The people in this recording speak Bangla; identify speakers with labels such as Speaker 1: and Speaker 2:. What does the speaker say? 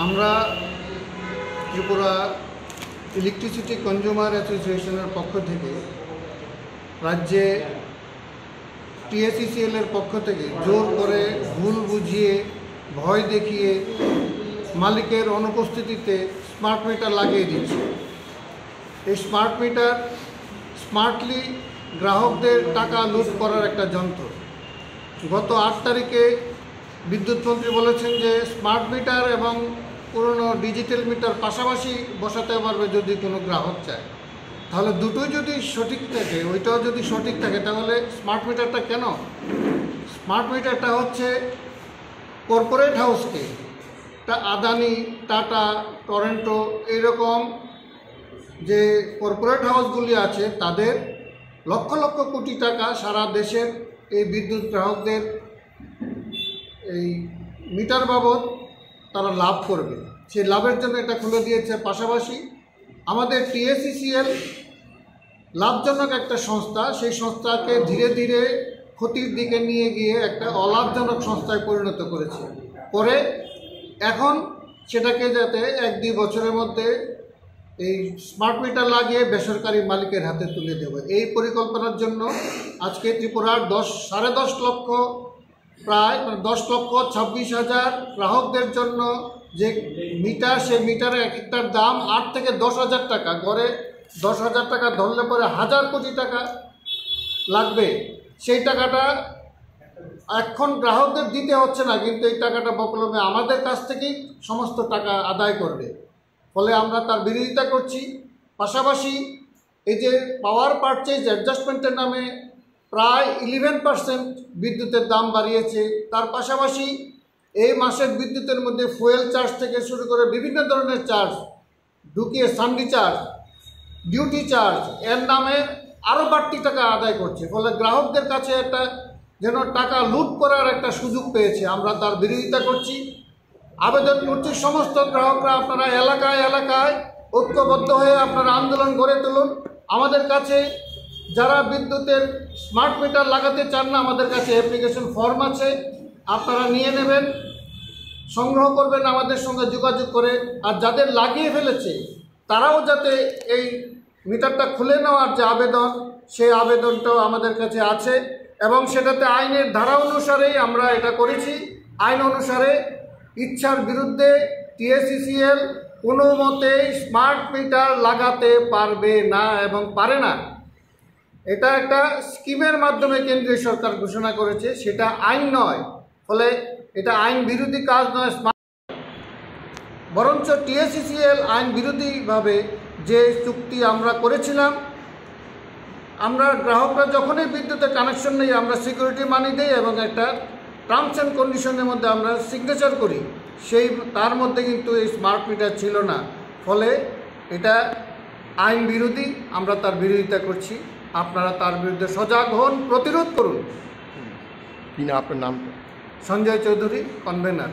Speaker 1: আমরা ত্রিপুরা ইলেকট্রিসিটি কনজিউমার অ্যাসোসিয়েশনের পক্ষ থেকে রাজ্যে TSECL এর পক্ষ থেকে জোর করে ভুল বুঝিয়ে ভয় দেখিয়ে মালিকের অনুপস্থিতিতে স্মার্ট মিটার লাগিয়ে দিচ্ছে। এই স্মার্ট মিটার স্মার্টলি গ্রাহকদের টাকা লুট করার একটা যন্ত্র। গত 8 তারিখে বিদ্যুৎ মন্ত্রী বলেছেন যে স্মার্ট মিটার এবং পুরনো ডিজিটাল মিটার পাশাপাশি বসাতে পারবে যদি কোনো গ্রাহক চায়। তাহলে দুটোই যদি সঠিক থাকে, ওইটাও যদি সঠিক থাকে, তাহলে স্মার্ট মিটারটা কেন? স্মার্ট মিটারটা হচ্ছে কর্পোরেট হাউসকে, আদানি, টাটা, টরেন্টো এইরকম যে কর্পোরেট হাউসগুলি আছে তাদের লক্ষ লক্ষ কোটি টাকা সারা দেশের এই বিদ্যুৎ গ্রাহকদের এই মিটার বাবদ তারা লাভ করবে, সেই লাভের জন্য এটা খুলে দিয়েছে। পাশাপাশি আমাদের TSECL লাভজনক একটা সংস্থা, সেই সংস্থাকে ধীরে ধীরে ক্ষতির দিকে নিয়ে গিয়ে একটা অলাভজনক সংস্থায় পরিণত করেছে। করে এখন সেটাকে যাতে 1-2 বছরের মধ্যে এই স্মার্ট মিটার লাগিয়ে বেসরকারি মালিকের হাতে তুলে দেবে, এই পরিকল্পনার জন্য আজকে ত্রিপুরার 10.5 লক্ষ প্রায় 10,26,000 গ্রাহকদের জন্য যে মিটার, সেই মিটারের এক একটার দাম 8 থেকে 10,000 টাকা, গড়ে 10,000 টাকা ধরলে পরে 1,000 কোটি টাকা লাগবে। সেই টাকাটা এখন গ্রাহকদের দিতে হচ্ছে না, কিন্তু এই টাকাটা বকলমে আমাদের কাছ থেকেই সমস্ত টাকা আদায় করবে। ফলে আমরা তার বিরোধিতা করছি। পাশাপাশি এই যে পাওয়ার পারচেজ অ্যাডজাস্টমেন্টের নামে প্রায় 11% বিদ্যুতের দাম বাড়িয়েছে, তার পাশাপাশি এই মাসের বিদ্যুতের মধ্যে ফুয়েল চার্জ থেকে শুরু করে বিভিন্ন ধরনের চার্জ ঢুকিয়ে সান্ডি চার্জ, ডিউটি চার্জ এর নামে আরও বাড়তি টাকা আদায় করছে। ফলে গ্রাহকদের কাছে একটা যেন টাকা লুট করার একটা সুযোগ পেয়েছে, আমরা তার বিরোধিতা করছি। আবেদন করছি সমস্ত গ্রাহকরা, আপনারা এলাকায় এলাকায় ঐক্যবদ্ধ হয়ে আপনারা আন্দোলন গড়ে তুলুন। আমাদের কাছে যারা বিদ্যুতের স্মার্ট মিটার লাগাতে চান না, আমাদের কাছে অ্যাপ্লিকেশন ফর্ম আছে, আপনারা নিয়ে নেবেন, সংগ্রহ করবেন আমাদের সঙ্গে যোগাযোগ করে। আর যাদের লাগিয়ে ফেলেছে তারাও যাতে এই মিটারটা খুলে নেওয়ার যে আবেদন, সেই আবেদনটাও আমাদের কাছে আছে এবং সেটাতে আইনের ধারা অনুসারেই আমরা এটা করেছি। আইন অনুসারে ইচ্ছার বিরুদ্ধে TSECL কোনো মতেই স্মার্ট মিটার লাগাতে পারবে না এবং পারে না। এটা একটা স্কিমের মাধ্যমে কেন্দ্রীয় সরকার ঘোষণা করেছে, সেটা আইন নয়। ফলে এটা আইন বিরোধী কাজ নয়, বরঞ্চ TSECL আইন বিরোধীভাবে যে চুক্তি আমরা করেছিলাম, আমরা গ্রাহকরা যখনই বিদ্যুতের কানেকশন নেই আমরা সিকিউরিটি মানি দিই এবং একটা টার্মস অ্যান্ড কন্ডিশনের মধ্যে আমরা সিগনেচার করি, তার মধ্যে কিন্তু এই স্মার্ট মিটার ছিল না। ফলে এটা আইন বিরোধী, আমরা তার বিরোধিতা করছি। আপনারা তার বিরুদ্ধে সজাগ হন, প্রতিরোধ করুন।
Speaker 2: কি না আপনার নাম?
Speaker 1: সঞ্জয় চৌধুরী, কনভেনার।